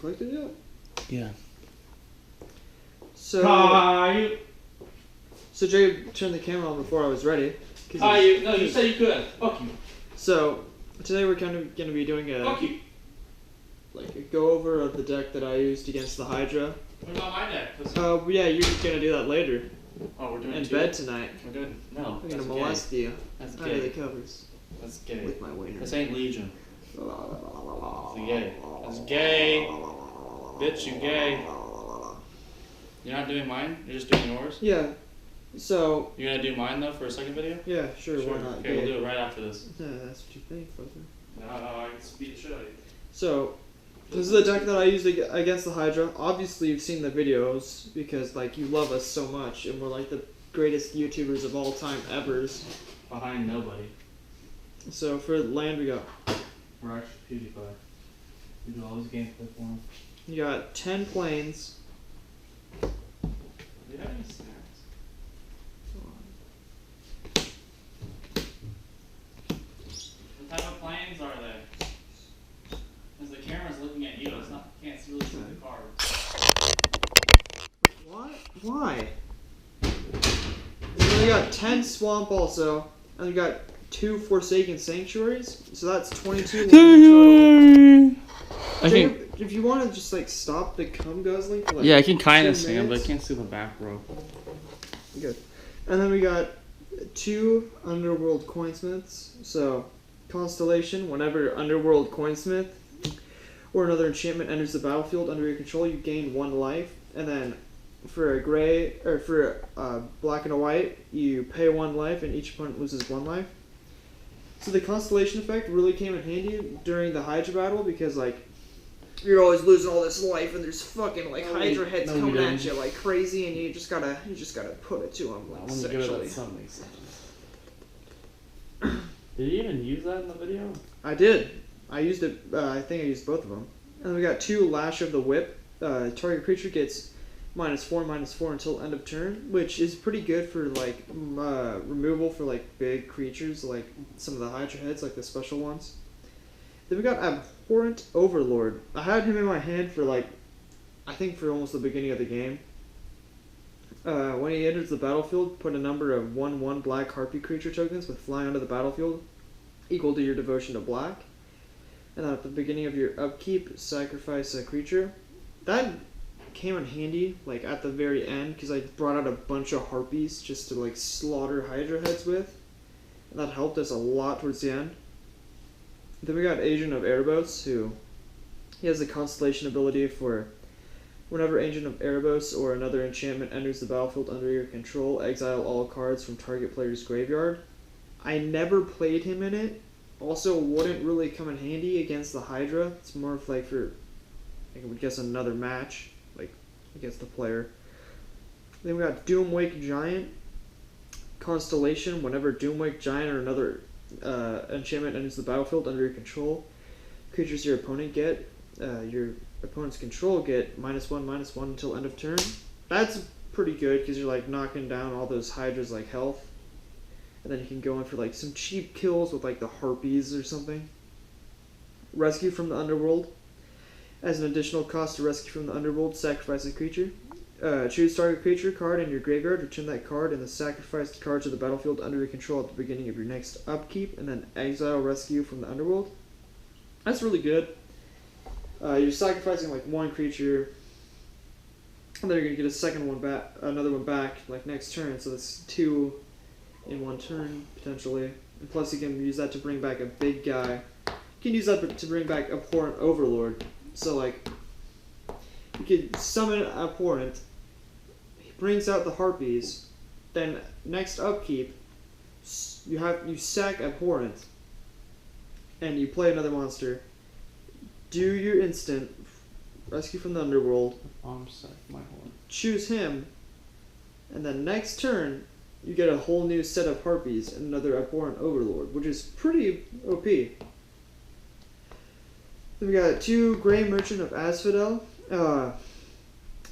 collected yet? Yeah. So. Caillou. So Jay turned the camera on before I was ready. Caillou. No, you said you could. Fuck you. So today we're kind of going to be doing Fuck you. a go over of the deck that I used against the Hydra. What about my deck? Yeah, you're going to do that later. Oh, we're doing in two? bed tonight. We're doing no. I'm going to molest you. That's Under the gay. covers. That's gay. With my wiener. This ain't Legion. That's gay. That's gay. Bitch, you gay. You're not doing mine? You're just doing yours? Yeah. So. You're gonna do mine though for a second video? Yeah, sure. Why not? Okay, we'll do it right after this. Yeah, that's what you think, fucker. No, I can speed the shit out of you. So, this is the deck that I used against the Hydra. Obviously, you've seen the videos because, like, you love us so much, and we're like the greatest YouTubers of all time ever's. Behind nobody. So for land, we got. We're actually PewDiePie. We do all these gameplay for him. You got 10 planes. Do you have any snacks? What type of planes are they? Because the camera's looking at you, it's not, can't really see the cards. What? Why? And then we got 10 swamp also, and we got 2 Forsaken Sanctuaries, so that's 22 total. If you want to just like stop the cum guzzling for like yeah, I can kind of 2 see them, but I minutes. can't see the back row. Good. And then we got 2 Underworld Coinsmiths. So, Constellation, whenever Underworld Coinsmith or another enchantment enters the battlefield under your control, you gain 1 life. And then for a gray, or for a black and a white, you pay 1 life and each opponent loses 1 life. So the Constellation effect really came in handy during the Hydra battle because, like, you're always losing all this life, and there's fucking like Hydra heads coming at you like crazy, and you just gotta put it to them like sexually. Did you even use that in the video? I did. I used it. I think I used both of them. And then we got 2 Lash of the Whip. Target creature gets -4/-4 until end of turn, which is pretty good for like removal for like big creatures, like some of the Hydra heads, like the special ones. Then we got Abhorrent Overlord. I had him in my hand for like, I think for almost the beginning of the game. When he enters the battlefield, put a number of 1/1 black harpy creature tokens with flying onto the battlefield, equal to your devotion to black. And then at the beginning of your upkeep, sacrifice a creature. That came in handy, like at the very end, because I brought out a bunch of harpies just to like slaughter Hydra heads with. And that helped us a lot towards the end. Then we got Agent of Erebos, who he has a Constellation ability for whenever Agent of Erebos or another enchantment enters the battlefield under your control, exile all cards from target player's graveyard. I never played him in it. Also, wouldn't really come in handy against the Hydra. It's more of like for, I would guess, another match, like against the player. Then we got Doomwake Giant. Constellation, whenever Doomwake Giant or another enchantment enters the battlefield under your control, creatures your opponent get, your opponent's control get -1/-1 until end of turn. That's pretty good because you're like knocking down all those Hydras like health, and then you can go in for like some cheap kills with like the harpies or something. Rescue from the Underworld. As an additional cost to rescue from the Underworld, sacrifice a creature. Choose target creature card in your graveyard, return that card and the sacrificed card to the battlefield under your control at the beginning of your next upkeep, and then exile rescue from the Underworld. That's really good. You're sacrificing like 1 creature, and then you're gonna get a second one back, another one back like next turn. So that's 2 in 1 turn potentially, and plus you can use that to bring back a big guy. You can use that to bring back Abhorrent Overlord. So like, you could summon Abhorrent. He brings out the harpies. Then next upkeep, you sack Abhorrent, and you play another monster. Do your instant, rescue from the Underworld. Sack my horn. Choose him, and then next turn, you get a whole new set of harpies and another Abhorrent Overlord, which is pretty OP. Then we got 2 Grey Merchant of Asphodel.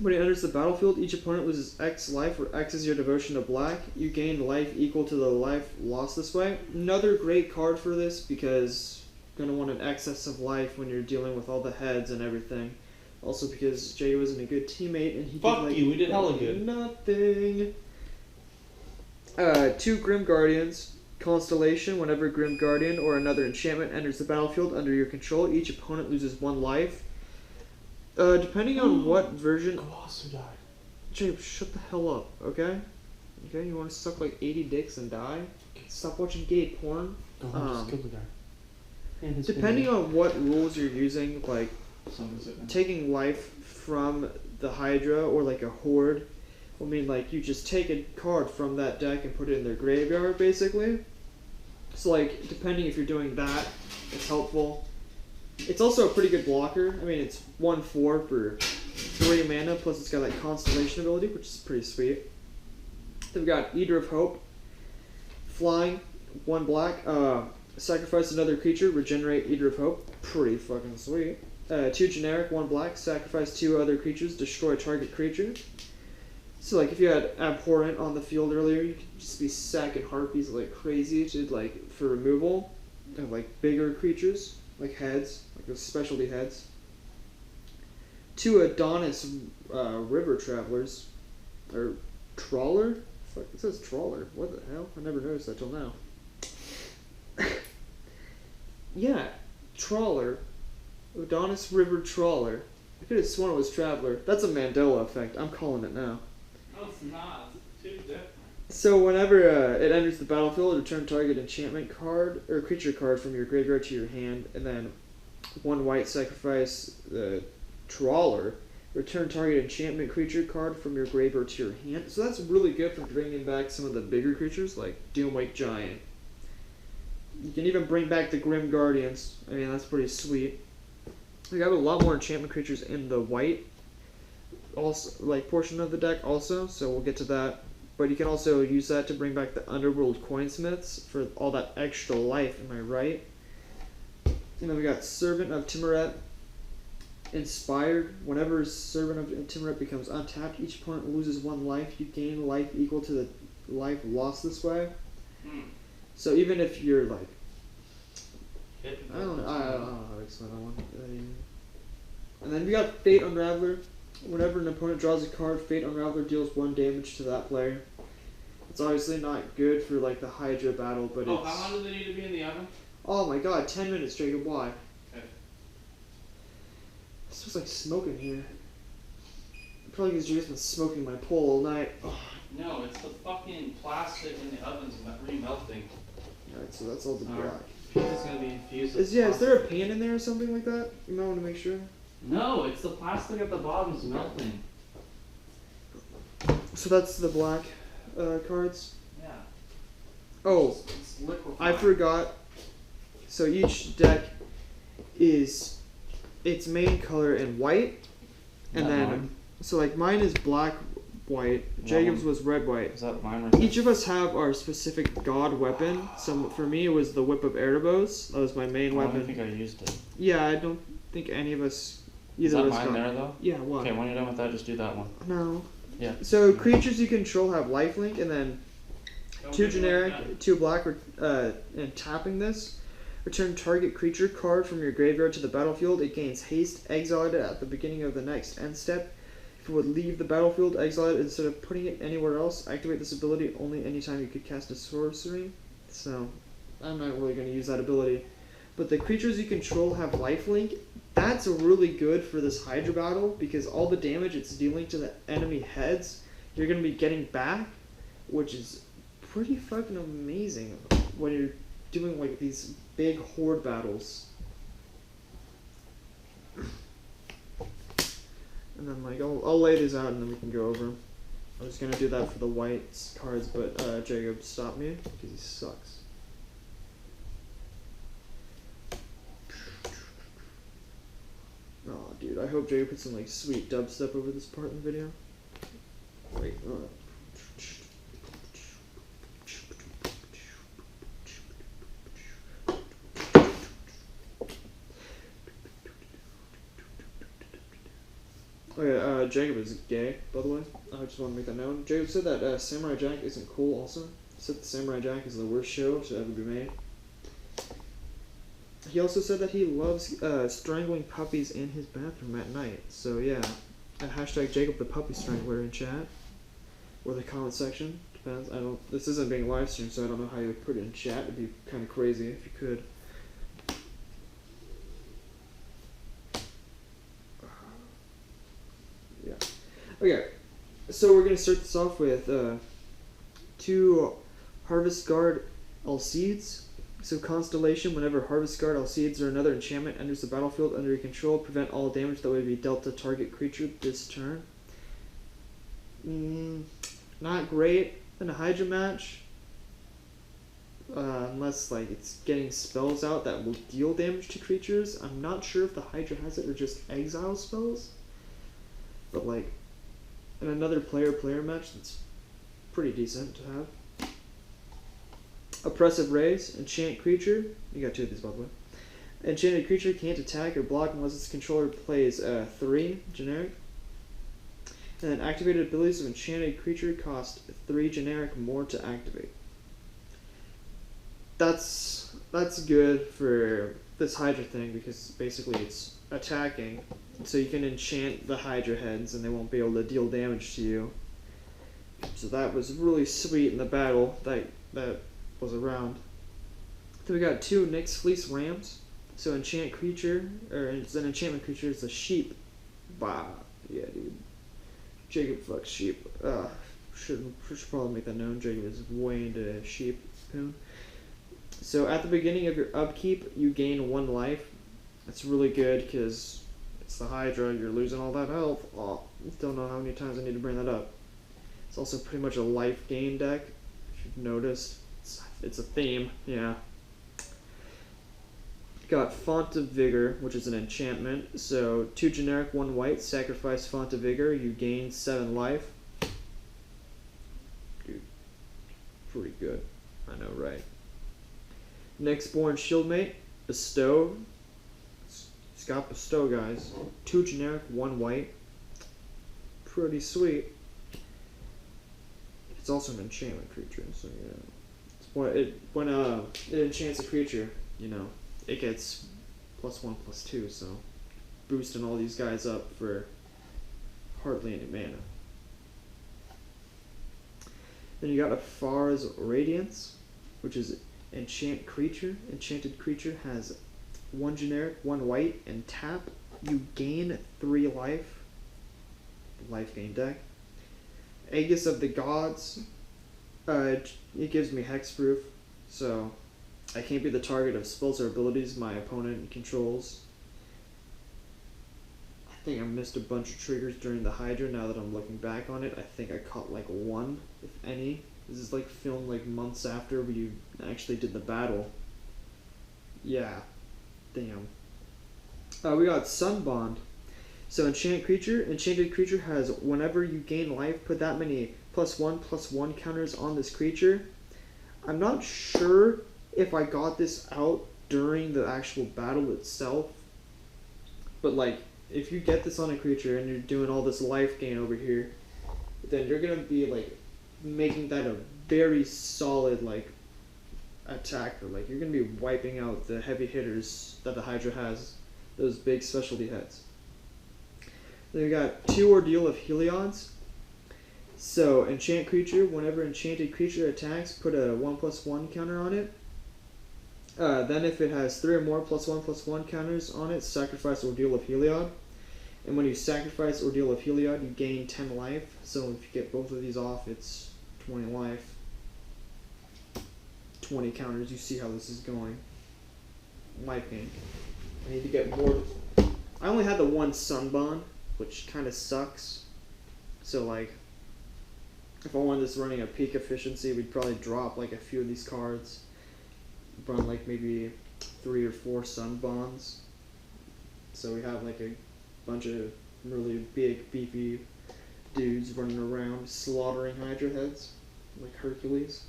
When he enters the battlefield, each opponent loses X life, where X is your devotion to black. You gain life equal to the life lost this way. Another great card for this because you're going to want an excess of life when you're dealing with all the heads and everything. Also because Jay wasn't a good teammate and he Fuck did, like, you, we did hella good. Nothing. 2 Grim Guardians. Constellation. Whenever Grim Guardian or another enchantment enters the battlefield under your control, each opponent loses 1 life. Depending on what version... Colossus died. Jacob, shut the hell up, okay? Okay, you want to suck like 80 dicks and die? Stop watching gay porn. Go home, just kill the guy. Yeah, Depending on what rules you're using, like Someone's sitting. taking life from the Hydra or like a horde, I mean, like you just take a card from that deck and put it in their graveyard, basically. So like, depending if you're doing that, it's helpful. It's also a pretty good blocker. I mean, it's 1/4 for 3 mana, plus it's got that Constellation ability, which is pretty sweet. Then we got Eater of Hope. Flying, 1 black. Sacrifice another creature, regenerate Eater of Hope. Pretty fucking sweet. 2 generic, 1 black. Sacrifice 2 other creatures, destroy target creature. So like if you had Abhorrent on the field earlier, you could just be sacking Harpies like crazy to like for removal of like bigger creatures, like heads, like those specialty heads. 2 Adonis River Travelers, or Trawler? Fuck, it says Trawler. What the hell? I never noticed that till now. Yeah, Trawler. Adonis River Trawler. I could have sworn it was Traveler. That's a Mandela effect. I'm calling it now. No, it's not. It's too different. So whenever it enters the battlefield, return target enchantment card or creature card from your graveyard to your hand, and then 1 white, sacrifice the Trawler. Return target enchantment creature card from your graveyard to your hand. So that's really good for bringing back some of the bigger creatures like Doomwake Giant. You can even bring back the Grim Guardians. I mean, that's pretty sweet. We got a lot more enchantment creatures in the white also like portion of the deck also, so we'll get to that. But you can also use that to bring back the Underworld Coinsmiths for all that extra life, am I right? And then we got Servant of Timuret. Inspired. Whenever Servant of Timuret becomes untapped, each opponent loses 1 life. You gain life equal to the life lost this way. So even if you're like, I don't know how to explain that one. And then we got Fate Unraveler. Whenever an opponent draws a card, Fate Unraveler deals 1 damage to that player. It's obviously not good for like the Hydra battle, but it's... how long do they need to be in the oven? Oh my god, 10 minutes, Jacob, why? Okay. It smells like smoke in here. Probably because Jacob's been smoking my pole all night. Ugh. No, it's the fucking plastic in the oven's remelting. Alright, so that's all the black. Pizza's gonna be infused with Is there a pan in there or something like that? You might want to make sure. No, it's the plastic at the bottom's melting. So that's the black cards. Yeah. Oh, It's liquefied. I forgot. So each deck is its main color in white, and Not then mine. so like mine is black, white. Jacob's was red, white. Is that mine right there? Each of us have our specific god weapon. So for me, it was the Whip of Erebos. That was my main I weapon. don't think I used it. Yeah, I don't think any of us. Is Either that of us mine got. there though? Yeah, what? Okay, when you're done with that, just do that one. No. Yeah. So creatures you control have lifelink, and then 2 generic, 2 black, and tapping this. Return target creature card from your graveyard to the battlefield. It gains haste. Exile it at the beginning of the next end step. If it would leave the battlefield, exile it instead of putting it anywhere else. Activate this ability only anytime you could cast a sorcery. So, I'm not really going to use that ability. But the creatures you control have lifelink. That's really good for this Hydra battle because all the damage it's dealing to the enemy heads, you're going to be getting back, which is pretty fucking amazing when you're doing like these big horde battles. And then like I'll lay these out and then we can go over 'em. I was gonna do that for the white cards, but Jacob stopped me because he sucks. Oh, dude, I hope Jacob puts some like sweet dubstep over this part in the video. Wait. Okay, Jacob is gay, by the way. I just want to make that known. Jacob said that Samurai Jack isn't cool also. He said that Samurai Jack is the worst show to ever be made. He also said that he loves strangling puppies in his bathroom at night. So yeah, hashtag Jacob the Puppy Strangler in chat or the comment section. Depends. I don't. This isn't being live streamed, so I don't know how you would put it in chat. It'd be kind of crazy if you could. Yeah. Okay. So we're gonna start this off with 2 Harvest Guard Alcedes. So Constellation, whenever Harvest Guard Alcedes or another enchantment enters the battlefield under your control, prevent all damage that would be dealt to target creature this turn. Not great in a Hydra match. Unless like it's getting spells out that will deal damage to creatures. I'm not sure if the Hydra has it or just exile spells. But like in another player match, that's pretty decent to have. Oppressive Rays, enchant creature. You got 2 of these, by the way. Enchanted creature can't attack or block unless its controller plays 3 generic. And then activated abilities of enchanted creature cost 3 generic more to activate. That's good for this Hydra thing because basically it's attacking. So you can enchant the Hydra heads and they won't be able to deal damage to you. So that was really sweet in the battle that was around. Then we got 2 Nyx Fleece Rams. So enchant creature, or it's an enchantment creature, it's a sheep. Bah, yeah, dude. Jacob fucks sheep. Should probably make that known. Jacob is way into sheep. So at the beginning of your upkeep, you gain 1 life. That's really good because it's the Hydra. You're losing all that health. Oh, don't know how many times I need to bring that up. It's also pretty much a life gain deck. If you've noticed. It's a theme, yeah. Got Font of Vigor, which is an enchantment. So 2 generic, 1 white. Sacrifice Font of Vigor. You gain 7 life. Dude, pretty good. I know, right? Nextborn Shieldmate. Bestow. It's got Bestow, guys. 2 generic, 1 white. Pretty sweet. It's also an enchantment creature, so yeah. When it enchants a creature, you know, it gets +1/+2, so boosting all these guys up for hardly any mana. Then you got a Far's Radiance, which is enchant creature. Enchanted creature has 1 generic, 1 white, and tap. You gain 3 life. Life gain deck. Aegis of the Gods. It gives me hexproof, so I can't be the target of spells or abilities my opponent controls. I think I missed a bunch of triggers during the Hydra. Now that I'm looking back on it, I think I caught like 1, if any. This is like filmed like months after we actually did the battle. Yeah, damn. We got Sunbond. So enchanted creature has whenever you gain life, put that many +1/+1 counters on this creature. I'm not sure if I got this out during the actual battle itself, but like if you get this on a creature and you're doing all this life gain over here, then you're gonna be like making that a very solid like attacker. Like you're gonna be wiping out the heavy hitters that the Hydra has, those big specialty heads. Then we got 2 Ordeal of Heliod's. So enchant creature, whenever enchanted creature attacks, put a 1/+1 counter on it. Then if it has 3 or more +1/+1 counters on it, sacrifice Ordeal of Heliod. And when you sacrifice Ordeal of Heliod, you gain 10 life. So if you get both of these off, it's 20 life. 20 counters, you see how this is going. Life gain. I need to get more. I only had the 1 Sunbond, which kind of sucks. So like, if I wanted this running a peak efficiency, we'd probably drop like a few of these cards. Run like maybe 3 or 4 Sunbonds. So we have like a bunch of really big, beefy dudes running around slaughtering Hydra heads, like Hercules.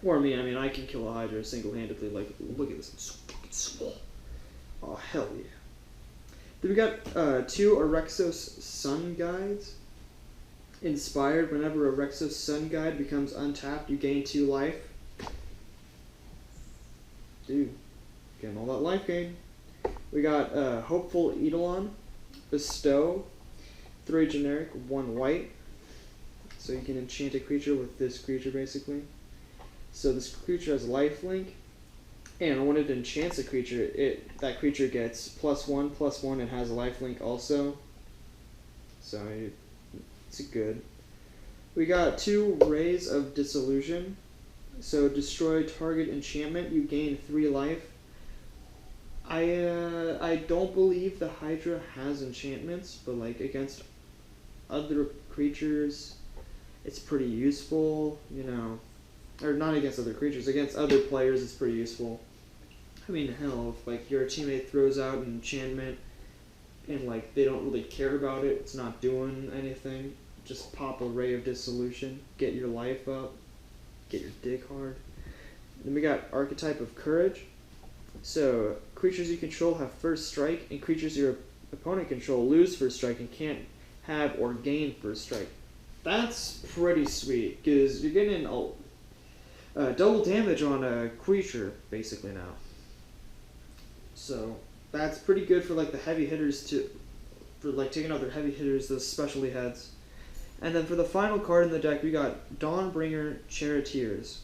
Or me, I mean, I can kill a Hydra single-handedly. Like, look at this, I'm so fucking small. Oh, hell yeah. Then we got 2 Orexos Sun Guides. Inspired, whenever Orexos Sun Guide becomes untapped, you gain 2 life. Dude, getting all that life gain. We got Hopeful Eidolon, Bestow, 3 generic, 1 white. So you can enchant a creature with this creature basically. So this creature has lifelink, and when it enchants a creature, that creature gets +1/+1 and has a lifelink also. So it's good. We got 2 Rays of Disillusion. So destroy target enchantment, you gain 3 life. I don't believe the Hydra has enchantments, but like against other creatures, it's pretty useful, you know. Or not against other creatures, against other players it's pretty useful. I mean, hell, if like your teammate throws out an enchantment and like they don't really care about it, it's not doing anything, just pop a Ray of Dissolution, get your life up, get your dick hard. Then we got Archetype of Courage. So creatures you control have first strike, and creatures your opponent control lose first strike and can't have or gain first strike. That's pretty sweet, because you're getting double damage on a creature basically now. So that's pretty good for like the heavy hitters for like taking out their heavy hitters, those specialty heads. And then for the final card in the deck, we got Dawnbringer Charioteers.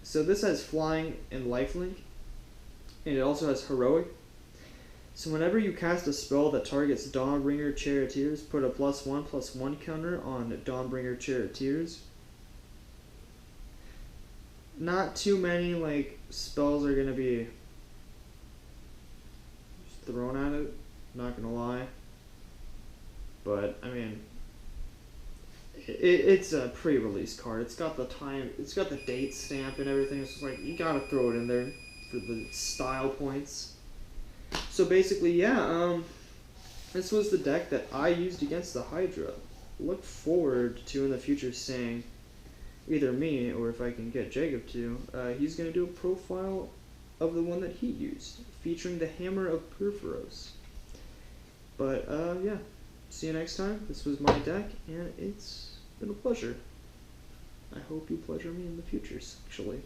So this has flying and lifelink, and it also has heroic. So whenever you cast a spell that targets Dawnbringer Charioteers, put a +1/+1 counter on Dawnbringer Charioteers. Not too many like spells are gonna be thrown at it, not gonna lie. But I mean, it's a pre-release card. It's got the time, it's got the date stamp and everything. It's just like you gotta throw it in there for the style points. So basically, yeah, this was the deck that I used against the Hydra. Look forward to in the future seeing either me, or if I can get Jacob to, he's going to do a profile of the one that he used, featuring the Hammer of Purphoros. But, yeah, see you next time. This was my deck, and it's been a pleasure. I hope you pleasure me in the future, actually.